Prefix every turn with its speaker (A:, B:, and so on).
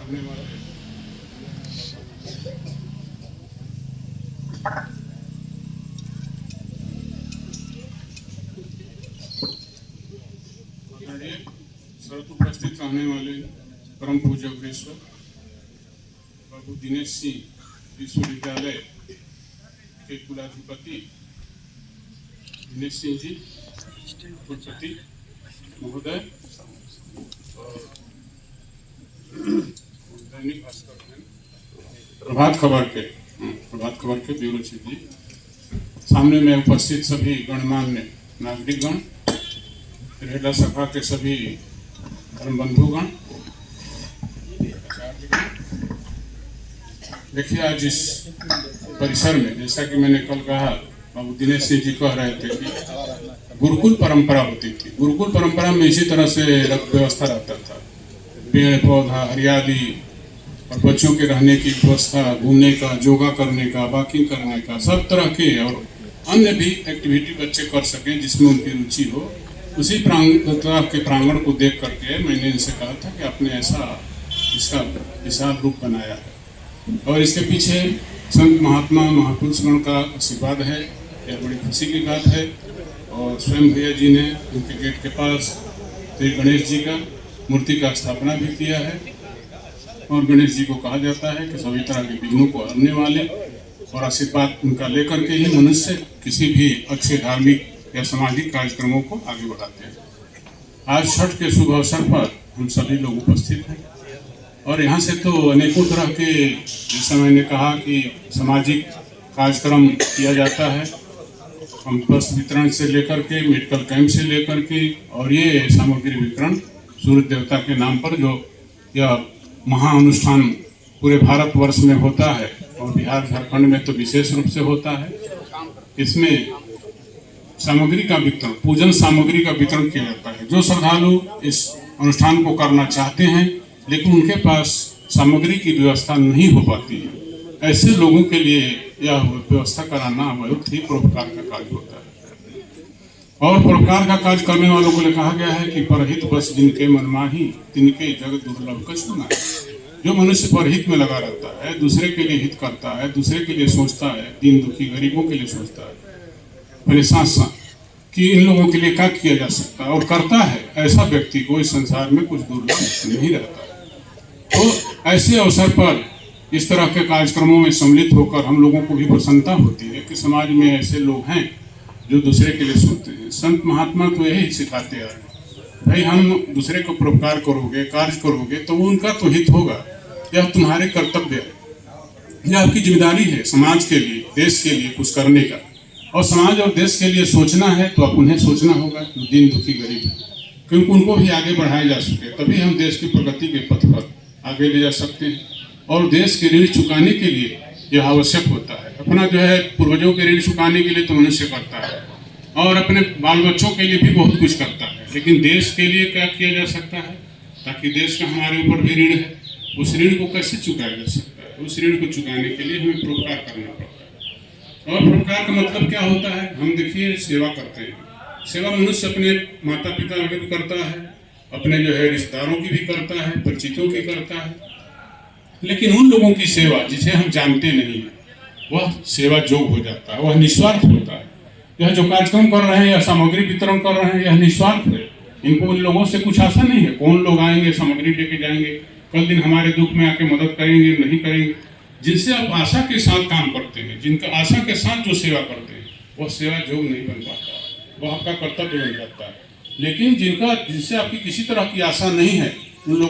A: सामने वाले सर्वत्र उपस्थित रहने वाले परम पूज्य अग्रेसर बाबू दिनेश सिंह विश्वविद्यालय के कुलाधिपति दिनेश सिंह जी, कुलपति महोदय और दैनिक भास्कर प्रभात खबर के ब्यूरो चीफ जी, सामने में उपस्थित सभी गणमान्य नागरिकगण, रेला सभा के सभी धर्म बंधुगण, देखिए आज इस परिसर में, जैसा कि मैंने कल कहा, बाबू दिनेश सिंह जी कह रहे थे कि गुरुकुल परंपरा होती थी। गुरुकुल परंपरा में इसी तरह से व्यवस्था रहता था, पेड़ पौधा हरियाली और बच्चों के रहने की व्यवस्था, घूमने का, योगा करने का, वॉकिंग करने का, सब तरह के और अन्य भी एक्टिविटी बच्चे कर सकें जिसमें उनकी रुचि हो। उसी के प्रांगण को देख करके मैंने इनसे कहा था कि आपने ऐसा इसका विशाल रूप बनाया है और इसके पीछे संत महात्मा महापुरुषगण का आशीर्वाद है। यह बड़ी खुशी की बात है। और स्वयं भैया जी ने उनके गेट के पास श्री गणेश जी का मूर्ति का स्थापना भी किया है और गणेश जी को कहा जाता है कि सभी तरह के विघ्नों को हरने वाले और आशीर्वाद उनका लेकर के ही मनुष्य किसी भी अच्छे धार्मिक या सामाजिक कार्यक्रमों को आगे बढ़ाते हैं। आज छठ के शुभ अवसर पर हम सभी लोग उपस्थित हैं और यहाँ से तो अनेकों तरह के, जैसा मैंने कहा कि सामाजिक कार्यक्रम किया जाता है। हम वस्त्र वितरण से लेकर के, मेडिकल कैंप से लेकर के और ये सामग्री वितरण सूर्य देवता के नाम पर जो यह महाअनुष्ठान पूरे भारतवर्ष में होता है और बिहार झारखंड में तो विशेष रूप से होता है। इसमें सामग्री का वितरण, पूजन सामग्री का वितरण किया जाता है। जो श्रद्धालु इस अनुष्ठान को करना चाहते हैं लेकिन उनके पास सामग्री की व्यवस्था नहीं हो पाती है, ऐसे लोगों के लिए यह व्यवस्था कराना बहुत ही परोपकार का कार्य होता है। और परोपकार का कार्य करने वालों को कहा गया है कि परहित बस जिनके मन माही तिनके जग दुर्लभ कछु नाहि। जो मनुष्य परहित में लगा रहता है, दूसरे के लिए हित करता है, दूसरे के लिए सोचता है, दीन दुखी गरीबों के लिए सोचता है, मेरे साथ कि इन लोगों के लिए क्या किया जा सकता है और करता है, ऐसा व्यक्ति को इस संसार में कुछ दुर्लभ नहीं रहता है। तो ऐसे अवसर पर इस तरह के कार्यक्रमों में सम्मिलित होकर हम लोगों को भी प्रसन्नता होती है कि समाज में ऐसे लोग हैं जो दूसरे के लिए सोचते हैं। संत महात्मा तो यही सिखाते आ रहे हैं, भाई हम दूसरे को परोपकार करोगे, कार्य करोगे तो उनका तो हित होगा। यह तुम्हारे कर्तव्य है, यह आपकी जिम्मेदारी है समाज के लिए, देश के लिए कुछ करने का। और समाज और देश के लिए सोचना है तो आप उन्हें सोचना होगा जो दीन दुखी गरीब है, क्योंकि उनको भी आगे बढ़ाया जा सके, तभी हम देश की प्रगति के पथ पर आगे ले जा सकते हैं। और देश के ऋण चुकाने के लिए यह आवश्यक होता है। अपना जो है पूर्वजों के ऋण चुकाने के लिए तो मनुष्य करता है और अपने बाल बच्चों के लिए भी बहुत कुछ करता है, लेकिन देश के लिए क्या किया जा सकता है ताकि देश का हमारे ऊपर भी ऋण है, उस ऋण को कैसे चुकाया जा सकता है। उस ऋण को चुकाने के लिए हमें परोपकार करना पड़ता है। और परोपकार का मतलब क्या होता है? हम देखिए सेवा करते हैं। सेवा मनुष्य अपने माता पिता की भी करता है, अपने जो है रिश्तेदारों की भी करता है, परिचितों की करता है, लेकिन उन लोगों की सेवा जिसे हम जानते नहीं हैं वह सेवा जोग हो जाता है, वह निस्वार्थ होता है। यह जो कार्यक्रम कर रहे हैं या सामग्री वितरण कर रहे हैं यह निस्वार्थ है। इनको इन लोगों से कुछ आशा नहीं है, कौन लोग आएंगे सामग्री लेके जाएंगे, कल दिन हमारे दुख में आके मदद करेंगे, नहीं करेंगे। जिनसे आप आशा के साथ काम करते हैं, जिनका आशा के साथ जो सेवा करते हैं वह सेवा जोग नहीं बन पाता, वह आपका कर्तव्य बन जाता है। लेकिन जिनसे आपकी किसी तरह की आशा नहीं है उन लोगों